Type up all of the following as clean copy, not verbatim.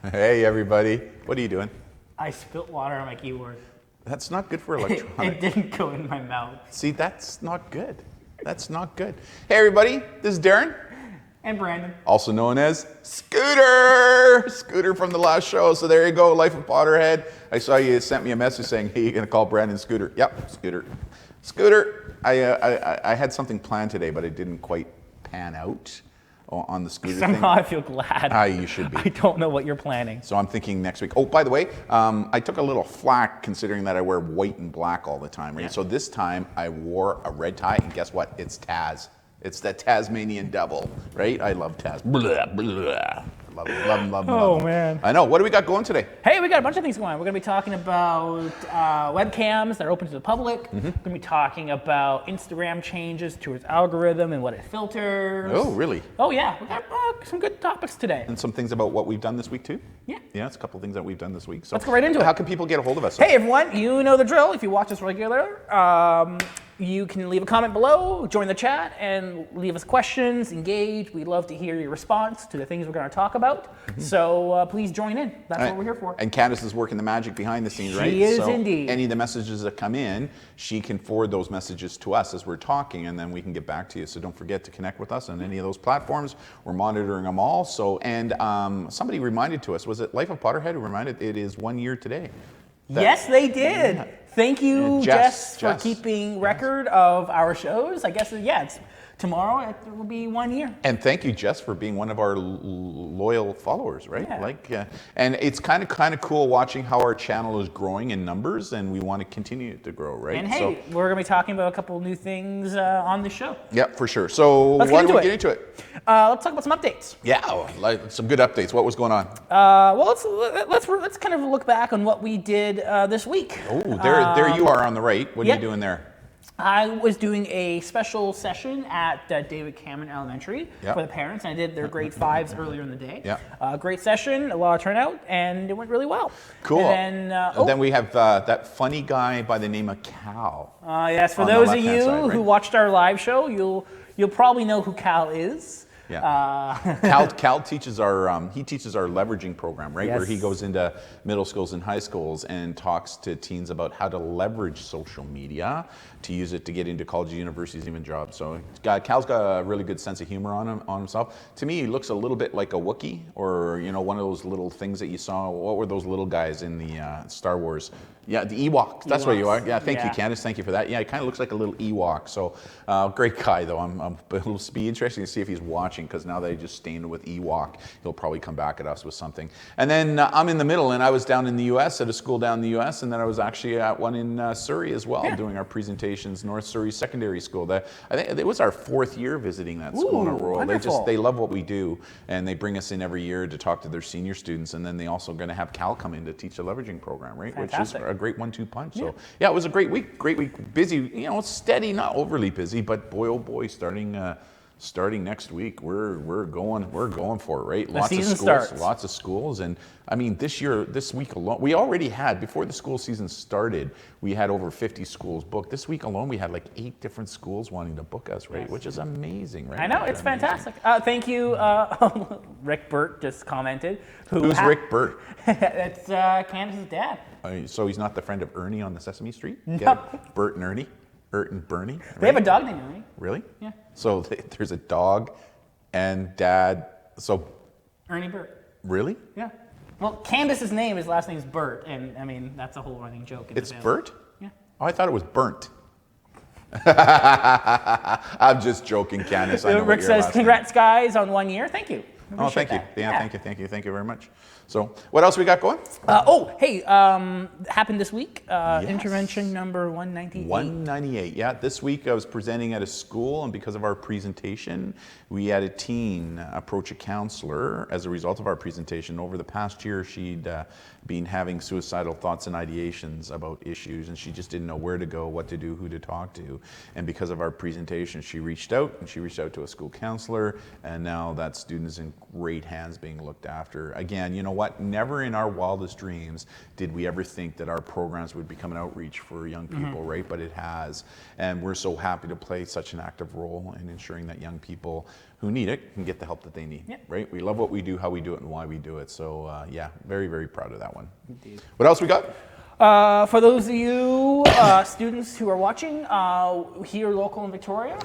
Hey everybody, what are you doing? I spilt water on my keyboard. That's not good for electronics. It didn't go in my mouth. See, that's not good. That's not good. Hey everybody, this is Darren. And Brandon. Also known as Scooter. Scooter from the last show. So there you go, Life of Potterhead. I saw you sent me a message saying, hey, you're gonna call Brandon Scooter. Yep, Scooter. Scooter, I had something planned today, but it didn't quite pan out on the Scooter Somehow thing. I feel glad. You should be. I don't know what you're planning. So I'm thinking next week. Oh, by the way, I took a little flack considering that I wear white and black all the time, right? Yeah. So this time I wore a red tie, and guess what? It's Taz. It's the Tasmanian Devil, right? I love Taz. Blah, blah. Love him. Oh, man. I know. What do we got going today? Hey, we got a bunch of things going on. We're going to be talking about webcams that are open to the public. Mm-hmm. We're going to be talking about Instagram changes to its algorithm and what it filters. Oh, really? Oh, yeah. We got some good topics today. And some things about what we've done this week, too? Yeah. Yeah, it's a couple of things that we've done this week. So let's go right into it. How can people get a hold of us? Hey, everyone. You know the drill. If you watch us regular, you can leave a comment below, join the chat, and leave us questions, engage. We'd love to hear your response to the things we're going to talk about. Mm-hmm. So please join in. That's what we're here for. And Candace is working the magic behind the scenes, right? She is so indeed. Any of the messages that come in, she can forward those messages to us as we're talking, and then we can get back to you. So don't forget to connect with us on any of those platforms. We're monitoring them all. So, and somebody reminded to us, was it Life of Potterhead who reminded it is 1 year today? Yes, they did. Yeah. Thank you, Jess, for keeping record of our shows. I guess, it's tomorrow. It will be 1 year. And thank you, Jess, for being one of our loyal followers, right? Yeah. And it's kind of cool watching how our channel is growing in numbers, and we want to continue it to grow, right? And hey, we're going to be talking about a couple new things on the show. Yeah, for sure. So why don't we get into it? Let's talk about some updates. Yeah, some good updates. What was going on? Well, let's kind of look back on what we did this week. Oh, there you are on the right. What are you doing there? I was doing a special session at David Cameron Elementary for the parents, and I did their grade 5s earlier in the day. Yeah. Great session, a lot of turnout, and it went really well. Cool. And then we have that funny guy by the name of Cal. Yes, for those of you who watched our live show, you'll probably know who Cal is. Yeah. Cal teaches our leveraging program, right? Yes. Where he goes into middle schools and high schools and talks to teens about how to leverage social media to use it to get into colleges, universities, even jobs. So Cal's got a really good sense of humor on himself. To me, he looks a little bit like a Wookiee, or one of those little things that you saw. What were those little guys in the Star Wars? Yeah, the Ewoks. That's what you are. Yeah, thank you, Candace. Thank you for that. Yeah, he kind of looks like a little Ewok. So, great guy, though. It'll be interesting to see if he's watching, because now that I just stained with Ewok, he'll probably come back at us with something. And then I'm in the middle, and I was down in the U.S. at a school down in the U.S., and then I was actually at one in Surrey as well, doing our presentations, North Surrey Secondary School. I think it was our 4th year visiting that school in a row. They love what we do, and they bring us in every year to talk to their senior students, and then they also going to have Cal come in to teach the leveraging program, right? Fantastic. Which is a great 1-2 punch. So it was a great week. Busy, steady, not overly busy, but boy, oh boy, starting next week, we're going for it, right? Lots of schools, and I mean this week alone, we already had, before the school season started, we had over 50 schools booked. This week alone, we had like 8 different schools wanting to book us, right? Yes. Which is amazing, right? I know, it's fantastic. Thank you, Rick Burt just commented. Who's Rick Burt? It's Candace's dad. So he's not the friend of Ernie on the Sesame Street? No. Bert and Ernie? Ert and Bernie? Right? They have a dog named Ernie. Really? Yeah. So there's a dog and dad, so... Ernie Burt. Really? Yeah. Well, Candace's name, his last name's Bert, and I mean, that's a whole running joke. It's Bert? Yeah. Oh, I thought it was burnt. I'm just joking, Candace. I know Rick what your says, last name. congrats, guys, on 1 year. Thank you. Oh, thank you. That. Yeah, thank you very much. So, what else we got going? Happened this week. Yes. Intervention number 198. 198. Yeah, this week I was presenting at a school, and because of our presentation, we had a teen approach a counselor as a result of our presentation. Over the past year, she'd been having suicidal thoughts and ideations about issues, and she just didn't know where to go, what to do, who to talk to. And because of our presentation, she reached out, to a school counselor, and now that student is in great hands being looked after. Again, you know what? Never in our wildest dreams did we ever think that our programs would become an outreach for young people, right? But it has. And we're so happy to play such an active role in ensuring that young people who need it can get the help that they need, right? We love what we do, how we do it, and why we do it. So yeah, very, very proud of that one. Indeed. What else we got? For those of you students who are watching here local in Victoria,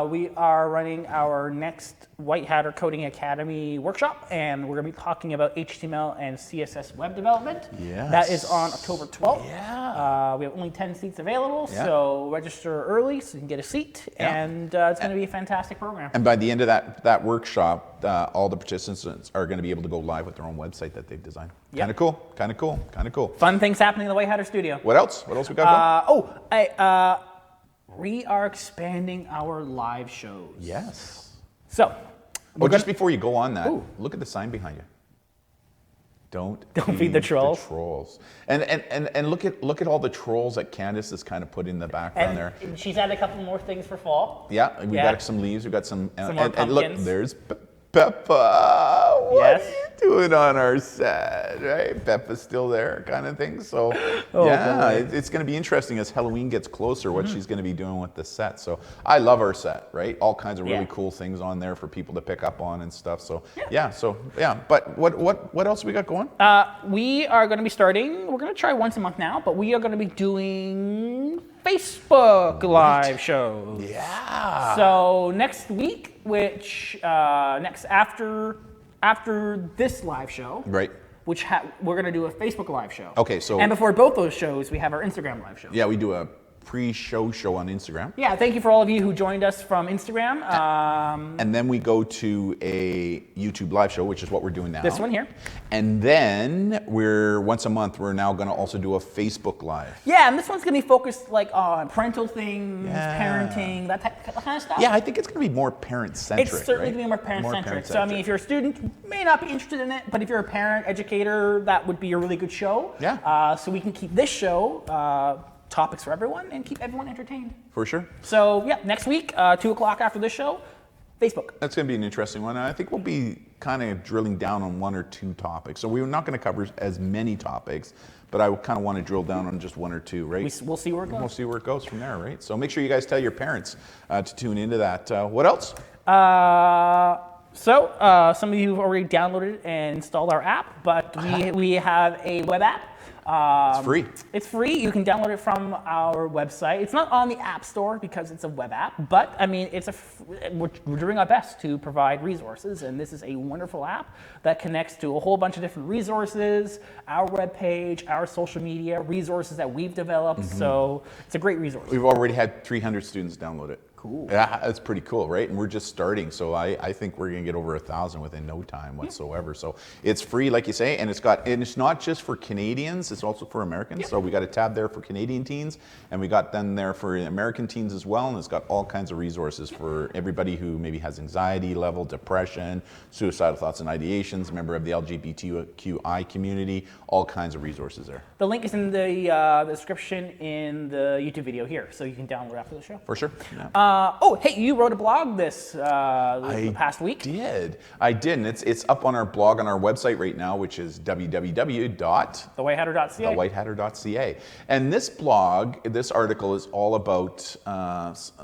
we are running our next White Hatter Coding Academy workshop, and we're going to be talking about HTML and CSS web development. Yes. That is on October 12th. Yeah. We have only 10 seats available, so register early so you can get a seat, and it's going to be a fantastic program. And by the end of that workshop, all the participants are going to be able to go live with their own website that they've designed. Kind of cool. Fun things happening in the White Hatter studio. What else? What else we got going? We are expanding our live shows. Yes. So. Just before you go on that, look at the sign behind you. Don't feed the trolls. And look at all the trolls that Candace has kind of put in the background there. And she's added a couple more things for fall. Yeah, we got some leaves. We got some more pumpkins. And look, there's Peppa. What are you doing on our set, right? Peppa's still there, kind of thing. So it's going to be interesting as Halloween gets closer, what she's going to be doing with the set. So I love our set, right? All kinds of really cool things on there for people to pick up on and stuff. So But what else we got going? We are going to be starting. We're going to try once a month now, but we are going to be doing Facebook live shows. Yeah. So next week, which after this live show, right? Which we're going to do a Facebook live show. Okay, so and before both those shows, we have our Instagram live show. Yeah, we do a pre-show on Instagram. Yeah, thank you for all of you who joined us from Instagram. And then we go to a YouTube live show, which is what we're doing now. This one here. And then once a month, we're now going to also do a Facebook live. Yeah, and this one's going to be focused on parental things, parenting, that kind of stuff. Yeah, I think it's going to be more parent-centric. It's certainly going to be more parent-centric. So, I mean, if you're a student, you may not be interested in it, but if you're a parent, educator, that would be a really good show. Yeah. So we can keep this show topics for everyone and keep everyone entertained. For sure. So, yeah, next week, 2 o'clock after this show, Facebook. That's going to be an interesting one. I think we'll be kind of drilling down on 1 or 2 topics. So we're not going to cover as many topics, but I kind of want to drill down on just 1 or 2, right? We'll see where it goes. We'll see where it goes from there, right? So make sure you guys tell your parents to tune into that. What else? Some of you have already downloaded and installed our app, but we have a web app. It's free. It's free. You can download it from our website. It's not on the App Store because it's a web app, but I mean, we're doing our best to provide resources, and this is a wonderful app that connects to a whole bunch of different resources, our webpage, our social media, resources that we've developed. So it's a great resource. We've already had 300 students download it. Cool. Yeah, that's pretty cool, right? And we're just starting, so I think we're going to get over 1,000 within no time whatsoever. So it's free, like you say, and it's not just for Canadians; it's also for Americans. So we got a tab there for Canadian teens, and we got them there for American teens as well. And it's got all kinds of resources for everybody who maybe has anxiety level, depression, suicidal thoughts and ideations, member of the LGBTQI community, all kinds of resources there. The link is in the description in the YouTube video here, so you can download after the show. For sure. Yeah. Hey, you wrote a blog this past week. I did, and it's up on our blog on our website right now, which is thewhitehatter.ca. And this blog, this article is all about,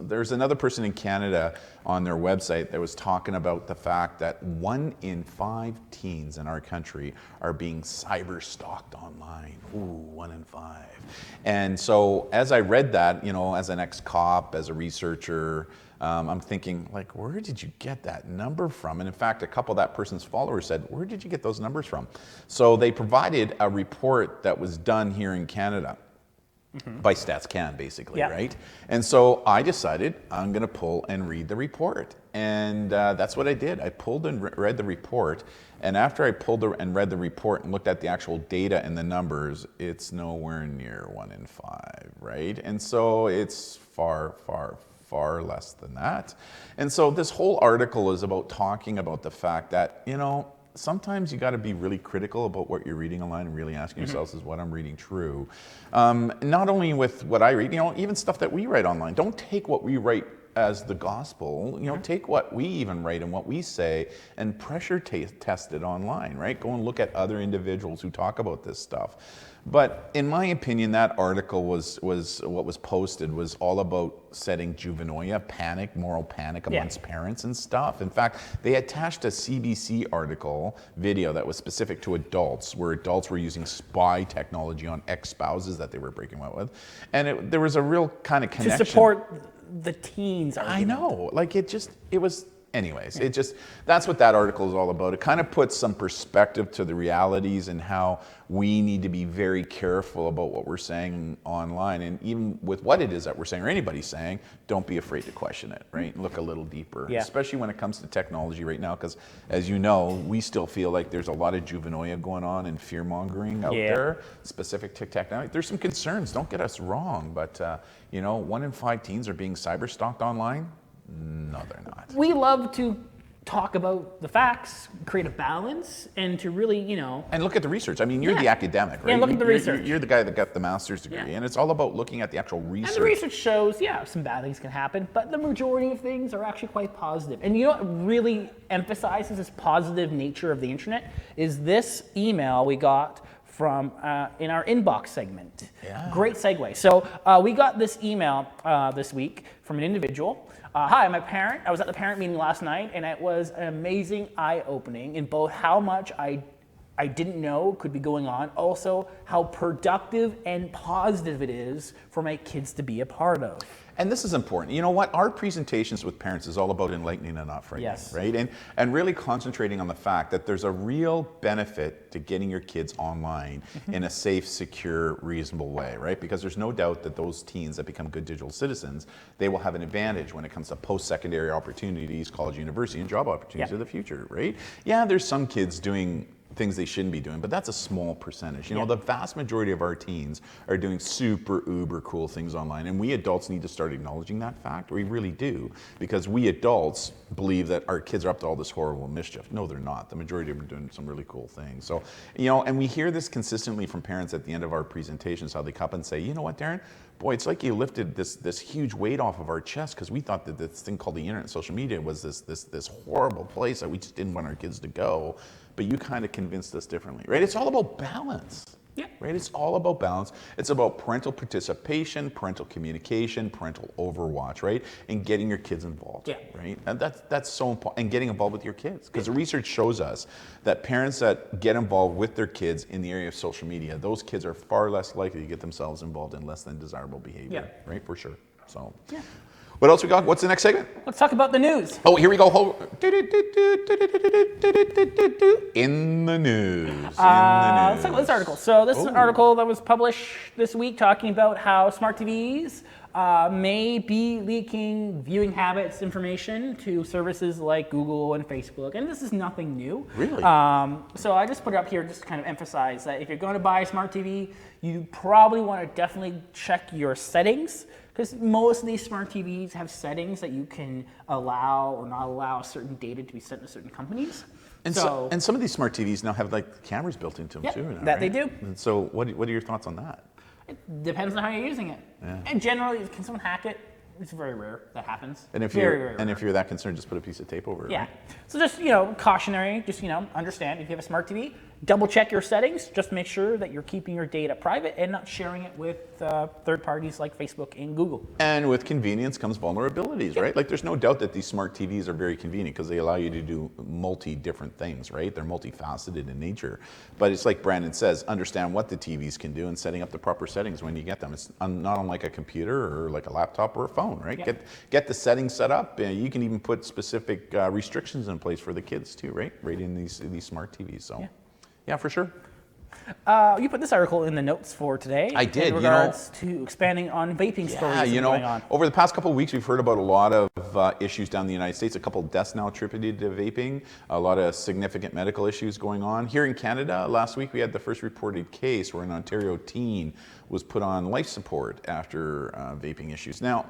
there's another person in Canada on their website that was talking about the fact that 1 in 5 teens in our country are being cyber stalked online. Ooh, 1 in 5. And so as I read that, you know, as an ex-cop, as a researcher, I'm thinking, like, where did you get that number from? And in fact, a couple of that person's followers said, where did you get those numbers from? So they provided a report that was done here in Canada by StatsCan, basically, right? And so I decided I'm going to pull and read the report. And that's what I did. I pulled and read the report. And after I pulled and read the report and looked at the actual data and the numbers, it's nowhere near 1 in 5, right? And so it's far, far, far less than that. And so this whole article is about talking about the fact that, you know, sometimes you got to be really critical about what you're reading online and really asking yourselves, is what I'm reading true? Not only with what I read, you know, even stuff that we write online. Don't take what we write as the gospel, you know, take what we even write and what we say and pressure test it online, right? Go and look at other individuals who talk about this stuff. But in my opinion, that article was what was posted was all about setting juvenoia, panic, moral panic amongst parents and stuff. In fact, they attached a CBC article video that was specific to adults, where adults were using spy technology on ex-spouses that they were breaking up with. And there was a real kind of connection. To support the teens argument. I know, like it was, anyways, it just, that's what that article is all about. It kind of puts some perspective to the realities and how we need to be very careful about what we're saying online. And even with what it is that we're saying or anybody's saying, don't be afraid to question it, right? Look a little deeper, especially when it comes to technology right now, because as you know, we still feel like there's a lot of juvenoia going on and fear mongering out there, specific to technology. There's some concerns, don't get us wrong, but you know, 1 in 5 teens are being cyber stalked online. No, they're not. We love to talk about the facts, create a balance, and to really, you know... And look at the research. I mean, you're the academic, right? Yeah, look at the research. You're the guy that got the master's degree, and it's all about looking at the actual research. And the research shows, some bad things can happen, but the majority of things are actually quite positive. And you know what really emphasizes this positive nature of the internet is this email we got from in our inbox segment. Great segue. So we got this email this week from an individual. Hi, I'm a parent. I was at the parent meeting last night, and it was an amazing eye-opening in both how much I didn't know could be going on, also how productive and positive it is for my kids to be a part of. And this is important. You know what? Our presentations with parents is all about enlightening and not frightening, right? And really concentrating on the fact that there's a real benefit to getting your kids online in a safe, secure, reasonable way, right? Because there's no doubt that those teens that become good digital citizens, they will have an advantage when it comes to post-secondary opportunities, college, university, and job opportunities of the future, right? Yeah, there's some kids doing things they shouldn't be doing, but that's a small percentage. You know, the vast majority of our teens are doing super uber cool things online, and we adults need to start acknowledging that fact. We really do, because we adults believe that our kids are up to all this horrible mischief. No, they're not. The majority of them are doing some really cool things. So, you know, and we hear this consistently from parents at the end of our presentations, how they come up and say, you know what, Darren? Boy, it's like you lifted this huge weight off of our chest, because we thought that this thing called the internet and social media was this horrible place that we just didn't want our kids to go. But you kind of convinced us differently, right? It's all about balance. Right? It's all about balance. It's about parental participation, parental communication, parental overwatch, right? And getting your kids involved, right? And that's so important. And getting involved with your kids, because the research shows us that parents that get involved with their kids in the area of social media, those kids are far less likely to get themselves involved in less than desirable behavior, right? For sure. So. What else we got? What's the next segment? Let's talk about the news. Oh, here we go. In the news. Let's talk about this article. So this is an article that was published this week talking about how smart TVs may be leaking viewing habits information to services like Google and Facebook. And this is nothing new. Really? So I just put it up here just to kind of emphasize that if you're going to buy a smart TV, you probably want to definitely check your settings, because most of these smart TVs have settings that you can allow or not allow certain data to be sent to certain companies. And and some of these smart TVs now have like cameras built into them too. Now, that right? they do. And so what are your thoughts on that? It depends on how you're using it. And generally, can someone hack it? It's very rare that happens. And if you're that concerned, just put a piece of tape over it. Yeah. Right? So just cautionary. Just understand if you have a smart TV, double check your settings. Just make sure that you're keeping your data private and not sharing it with third parties like Facebook and Google. And with convenience comes vulnerabilities, right? Like there's no doubt that these smart TVs are very convenient because they allow you to do different things, right? They're multifaceted in nature. But it's like Brandon says, understand what the TVs can do and setting up the proper settings when you get them. It's not unlike a computer or like a laptop or a phone, right? Yeah. Get the settings set up. You can even put specific restrictions in place for the kids too, right? Right in these smart TVs. So yeah, for sure. You put this article in the notes for today. I did. In regards to expanding on vaping stories that are going on. Over the past couple of weeks, we've heard about a lot of issues down in the United States. A couple of deaths now attributed to vaping. A lot of significant medical issues going on. Here in Canada, last week we had the first reported case where an Ontario teen was put on life support after vaping issues. Now,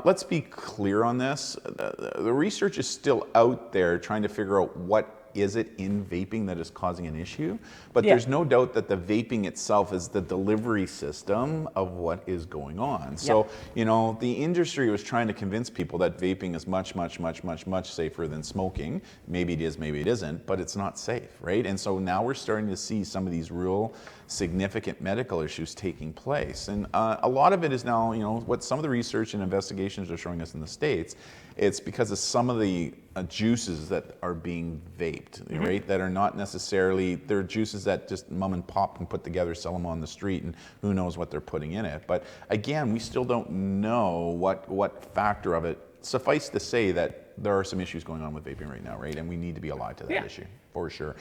let's be clear on this. The research is still out there trying to figure out what is it in vaping that is causing an issue? But there's no doubt that the vaping itself is the delivery system of what is going on. So, the industry was trying to convince people that vaping is much, much, much, much, much safer than smoking. Maybe it is, maybe it isn't, but it's not safe, right? And so now we're starting to see some of these real significant medical issues taking place. And a lot of it is now, what some of the research and investigations are showing us in the States, it's because of some of the juices that are being vaped, right? That are not necessarily, they're juices that just mom and pop can put together, sell them on the street, and who knows what they're putting in it. But again, we still don't know what factor of it. Suffice to say that there are some issues going on with vaping right now, right? And we need to be alive to that issue, for sure.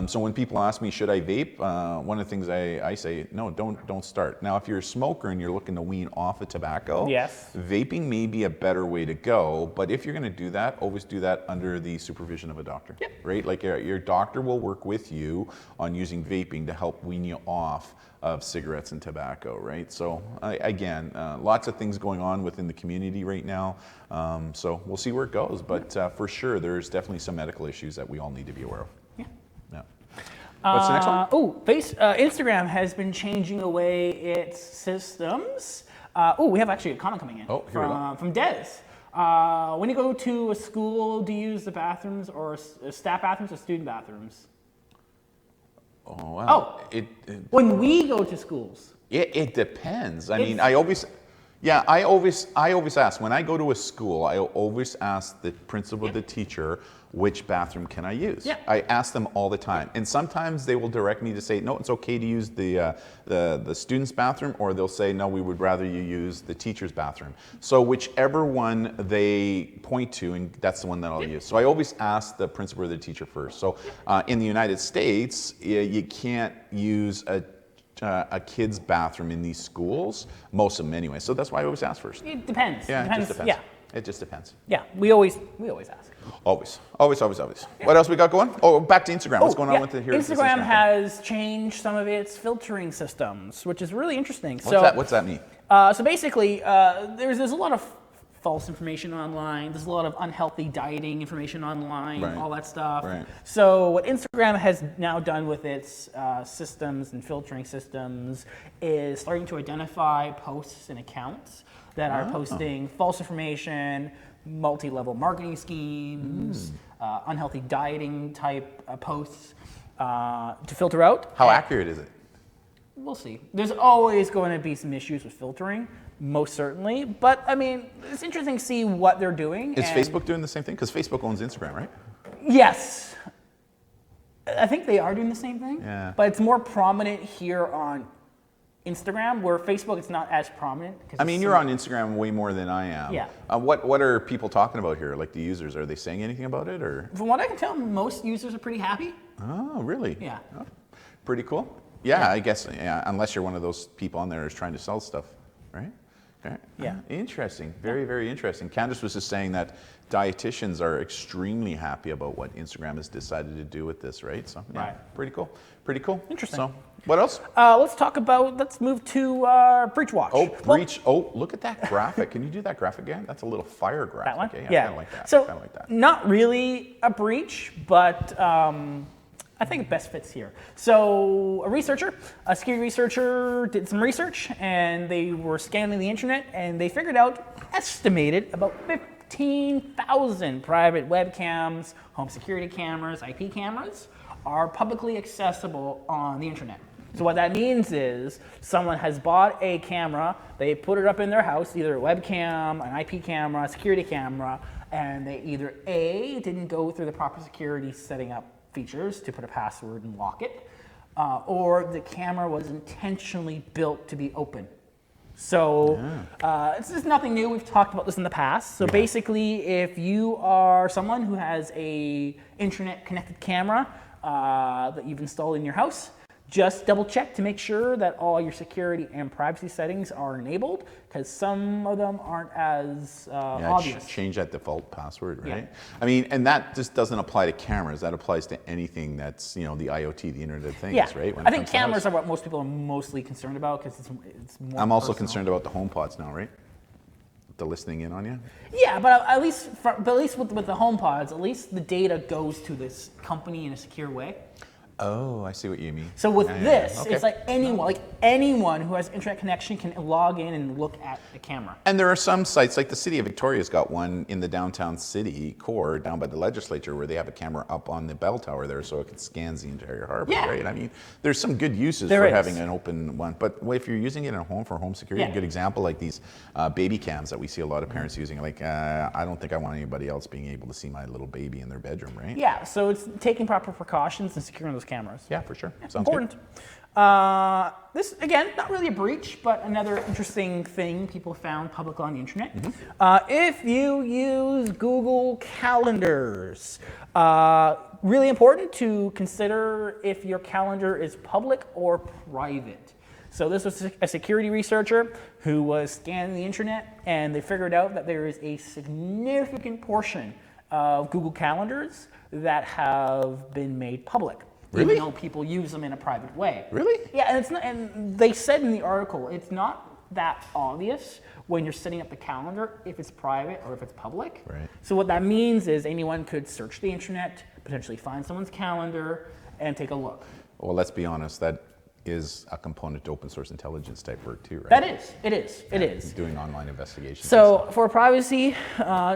So when people ask me, should I vape? One of the things I say, no, don't start. Now, if you're a smoker and you're looking to wean off of tobacco, vaping may be a better way to go. But if you're going to do that, always do that under the supervision of a doctor, right? Like your doctor will work with you on using vaping to help wean you off of cigarettes and tobacco, right? So again, lots of things going on within the community right now. So we'll see where it goes, but for sure, there's definitely some medical issues that we all need to be aware of. Yeah. What's the next one? Instagram has been changing away its systems. We have actually a comment coming in from Des. When you go to a school, do you use the bathrooms or staff bathrooms or student bathrooms? Oh, wow. When we go to schools. It depends. I mean, I always ask, when I go to a school, I always ask the principal, the teacher, which bathroom can I use? I ask them all the time. And sometimes they will direct me to say, no, it's okay to use the student's bathroom, or they'll say, no, we would rather you use the teacher's bathroom. So whichever one they point to, and that's the one that I'll use. So I always ask the principal or the teacher first. So in the United States, you can't use a kid's bathroom in these schools, most of them anyway. So that's why I always ask first. It depends. Yeah, it just depends. It just depends. Yeah, we always ask. Always. What else we got going? Oh, back to Instagram. What's going on with Instagram has changed some of its filtering systems, which is really interesting. What's that mean? So basically, there's a lot of false information online. There's a lot of unhealthy dieting information online, all that stuff. So what Instagram has now done with its systems and filtering systems is starting to identify posts and accounts that are posting false information, multi-level marketing schemes, unhealthy dieting type posts to filter out. How accurate is it? We'll see. There's always going to be some issues with filtering. Most certainly, but I mean, it's interesting to see what they're doing. Is Facebook doing the same thing? Because Facebook owns Instagram, right? Yes. I think they are doing the same thing, but it's more prominent here on Instagram, where Facebook is not as prominent. I mean, you're on Instagram way more than I am. Yeah. What are people talking about here? Like the users, are they saying anything about it, or? From what I can tell, most users are pretty happy. Oh, really? Yeah. Oh, pretty cool. Yeah, I guess, unless you're one of those people on there who's trying to sell stuff, right? Okay. Yeah. Interesting. Very, very interesting. Candace was just saying that dietitians are extremely happy about what Instagram has decided to do with this, right? So, pretty cool. Pretty cool. Interesting. So, what else? Let's move to Breach Watch. Look at that graphic. Can you do that graphic again? That's a little fire graphic. That one? Yeah, I kind of like that. So, not really a breach, but I think it best fits here. So a security researcher did some research, and they were scanning the internet, and they figured out, estimated, about 15,000 private webcams, home security cameras, IP cameras are publicly accessible on the internet. So what that means is someone has bought a camera, they put it up in their house, either a webcam, an IP camera, a security camera, and they either A, didn't go through the proper security setting up features to put a password and lock it, or the camera was intentionally built to be open. So this is nothing new. We've talked about this in the past. So basically, if you are someone who has a internet connected camera that you've installed in your house, just double check to make sure that all your security and privacy settings are enabled, because some of them aren't as obvious. Change that default password, right? Yeah. I mean, and that just doesn't apply to cameras. That applies to anything that's, the IoT, the Internet of Things, right? I think cameras are what most people are mostly concerned about, because it's more I'm also personal. concerned about the HomePods now, right? The listening in on you. Yeah, but at least with the HomePods, at least the data goes to this company in a secure way. Oh, I see what you mean. So with this, Okay. it's like anyone who has internet connection can log in and look at the camera. And there are some sites, like the city of Victoria's got one in the downtown city core down by the legislature, where they have a camera up on the bell tower there, so it scans the entire harbor, right? I mean, there's some good uses for having an open one. But if you're using it at home for home security, a good example, like these baby cams that we see a lot of parents using, like I don't think I want anybody else being able to see my little baby in their bedroom, right? Yeah, so it's taking proper precautions and securing those cameras. Yeah, for sure. Sounds important. Good. This, again, not really a breach, but another interesting thing people found public on the internet. If you use Google Calendars, really important to consider if your calendar is public or private. So this was a security researcher who was scanning the internet, and they figured out that there is a significant portion of Google Calendars that have been made public. Really? Even though people use them in a private way. Really? Yeah, and it's not, and they said in the article, it's not that obvious when you're setting up the calendar if it's private or if it's public. Right. So what that means is anyone could search the internet, potentially find someone's calendar, and take a look. Well, let's be honest, that is a component to open source intelligence type work too, right? That is, it is. Doing online investigations. So for privacy,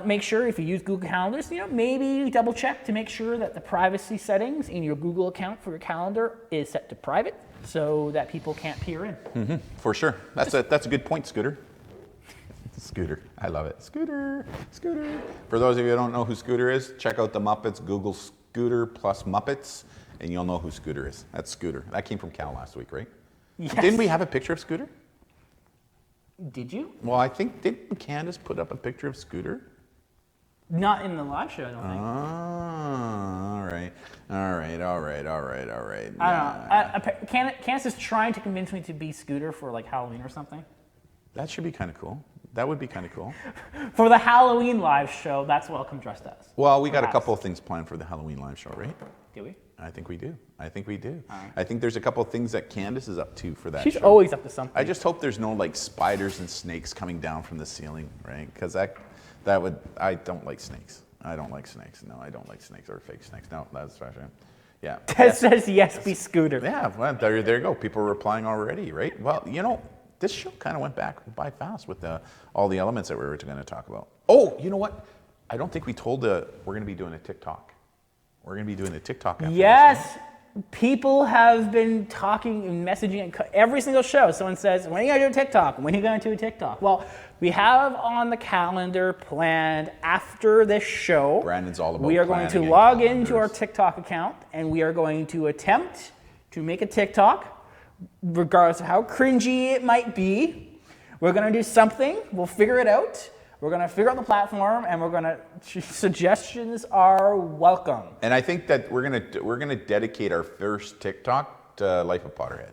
make sure if you use Google Calendars, maybe double check to make sure that the privacy settings in your Google account for your calendar is set to private, so that people can't peer in. For sure. That's a good point, Scooter. Scooter. I love it. Scooter. For those of you who don't know who Scooter is, check out the Muppets, Google Scooter plus Muppets, and you'll know who Scooter is. That's Scooter. That came from Cal last week, right? Yes. Didn't we have a picture of Scooter? Did you? Well, I think, didn't Candace put up a picture of Scooter? Not in the live show, I don't think. All right. I don't know. Candace is trying to convince me to be Scooter for like Halloween or something. That should be kind of cool. That would be kind of cool. For the Halloween live show, that's what I'll come dressed as. Well, we got a couple of things planned for the Halloween live show, right? Do we? I think we do. Right. I think there's a couple of things that Candace is up to for that She's show. always up to something. I just hope there's no like spiders and snakes coming down from the ceiling, right? Because I don't like snakes. I don't like snakes. No, I don't like snakes or fake snakes. No, that's right. Yeah. Ted says yes, be Scooter. Yeah, well, there you go. People are replying already, right? Well, this show kind of went by fast with all the elements that we were going to talk about. Oh, you know what? I don't think we told we're going to be doing a TikTok. We're going to be doing a TikTok after Yes. People have been talking and messaging every single show. Someone says, when are you going to do a TikTok? When are you going to do a TikTok? Well, we have on the calendar planned after this show. Brandon's all about We are going to planning log and into our calendars. TikTok account, and we are going to attempt to make a TikTok, regardless of how cringy it might be. We're going to do something. We'll figure it out. We're going to figure out the platform, and suggestions are welcome. And I think that we're gonna dedicate our first TikTok to Life of Potterhead.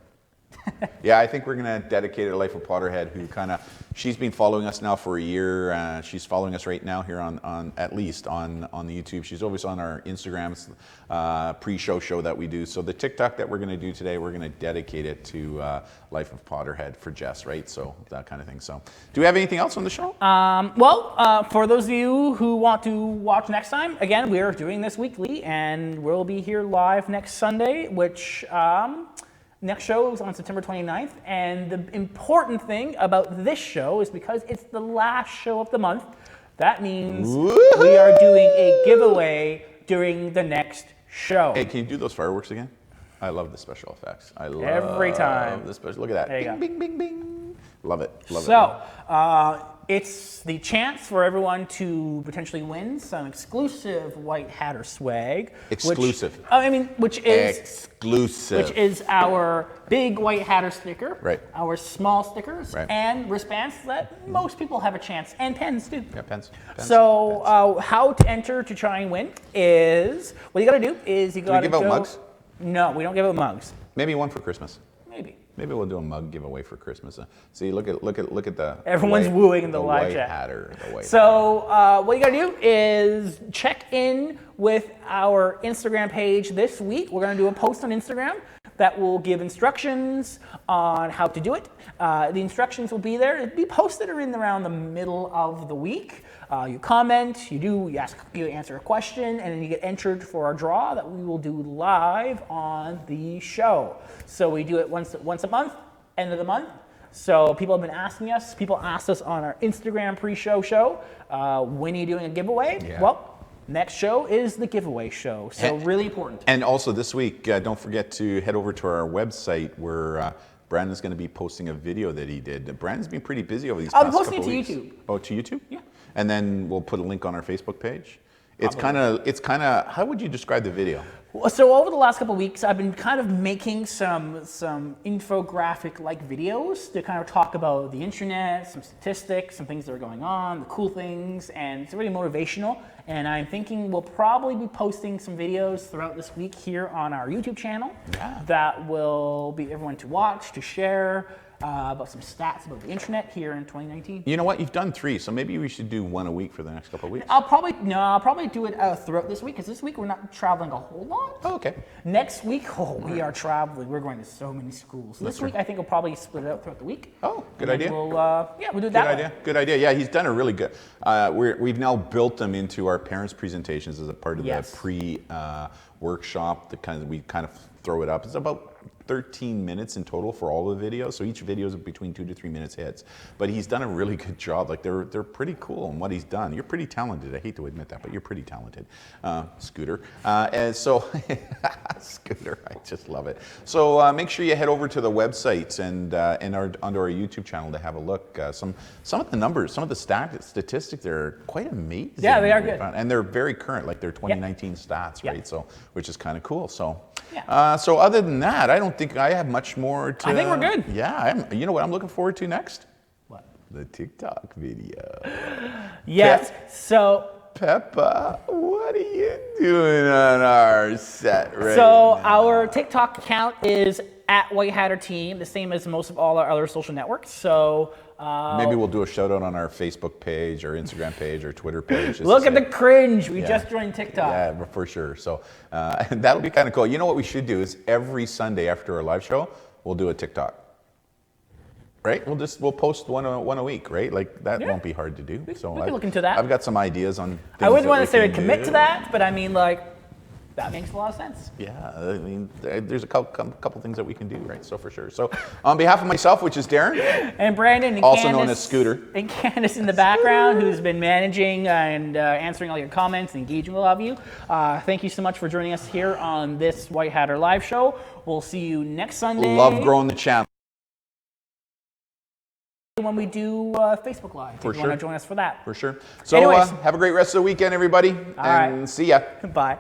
Yeah, I think we're gonna dedicate it to Life of Potterhead, who she's been following us now for a year. She's following us right now here on at least on the YouTube. She's always on our Instagrams, pre-show that we do. So the TikTok that we're gonna do today, we're gonna dedicate it to Life of Potterhead for Jess, right? So that kind of thing. So do we have anything else on the show? For those of you who want to watch next time, again, we are doing this weekly, and we'll be here live next Sunday, which next show is on September 29th. And the important thing about this show is because it's the last show of the month, that means we are doing a giveaway during the next show. Hey, can you do those fireworks again? I love the special effects. I love Every time. the special. Look at that. There you Bing, go. bing, bing, bing. Love it. Love it. So, it's the chance for everyone to potentially win some exclusive White Hatter swag. Exclusive. Which is Exclusive. Which is our big White Hatter sticker, Right. our small stickers, Right. and wristbands that most people have a chance, and pens too. Yeah, pens. So, how to enter to try and win is, what you gotta do is you gotta give out mugs? No, we don't give out mugs. Maybe one for Christmas. Maybe. Maybe we'll do a mug giveaway for Christmas. See, look at the. Everyone's white, wooing in the live white chat. Hatter. The white. So what you gotta do is check in with our Instagram page this week. We're gonna do a post on Instagram that will give instructions on how to do it. The instructions will be there. It'll be posted around the middle of the week. You comment, you answer a question, and then you get entered for our draw that we will do live on the show. So we do it once a month, end of the month. So people have been asking us. People asked us on our Instagram pre-show show, when are you doing a giveaway? Yeah. Well, next show is the giveaway show. So really important. And also this week, don't forget to head over to our website where Brandon's going to be posting a video that he did. Brandon's been pretty busy over these past couple weeks. I'm posting it to YouTube. Oh, to YouTube? Yeah. And then we'll put a link on our Facebook page. It's kind of. How would you describe the video? So over the last couple of weeks, I've been kind of making some infographic-like videos to kind of talk about the internet, some statistics, some things that are going on, the cool things, and it's really motivational. And I'm thinking we'll probably be posting some videos throughout this week here on our YouTube channel that will be everyone to watch, to share, about some stats about the internet here in 2019. You know what? You've done 3, so maybe we should do 1 a week for the next couple of weeks. I'll probably do it throughout this week, because this week we're not traveling a whole lot. Oh, okay. Next week, we are traveling. We're going to so many schools. So this week, I think we'll probably split it out throughout the week. Oh, good idea. We'll do it that way. Good idea. Yeah, he's done a really good. We've now built them into our parents' presentations as a part of the pre-workshop. We kind of throw it up. It's about 13 minutes in total for all the videos. So each video is between 2 to 3 minutes hits. But he's done a really good job. Like they're pretty cool in what he's done. You're pretty talented. I hate to admit that, but you're pretty talented, Scooter. And so, Scooter, I just love it. So make sure you head over to the website and onto our YouTube channel to have a look. Some of the numbers, some of the statistics, they're quite amazing. Yeah, they are good. And they're very current, like they're 2019 stats, right? So, which is kind of cool. So, yeah. So other than that, I don't think I have much more to. I think we're good. Yeah, you know what I'm looking forward to next? What? The TikTok video. Yes. So. Peppa, what are you doing on our set right So now? our TikTok account is at White Hatter Team, the same as most of all our other social networks. So. Maybe we'll do a shout out on our Facebook page, or Instagram page, or Twitter page. Look at the cringe. We just joined TikTok. Yeah, for sure. So that'll be kind of cool. You know what we should do is every Sunday after our live show, we'll do a TikTok. Right? We'll post one a week, right? Like that won't be hard to do. So we can look into that. I've got some ideas on things I wouldn't want to say we we can commit do. to that, but I mean, like, that makes a lot of sense. Yeah, I mean, there's a couple things that we can do, right? So for sure. So on behalf of myself, which is Darren, and Brandon, and also Candace, known as Scooter, and Candace in the background, who's been managing and answering all your comments and engaging with all of you. Thank you so much for joining us here on this White Hatter live show. We'll see you next Sunday. love growing the channel. When we do Facebook Live, if you want to join us for that. For sure. So Anyways. have a great rest of the weekend, everybody, and right. see ya. Bye.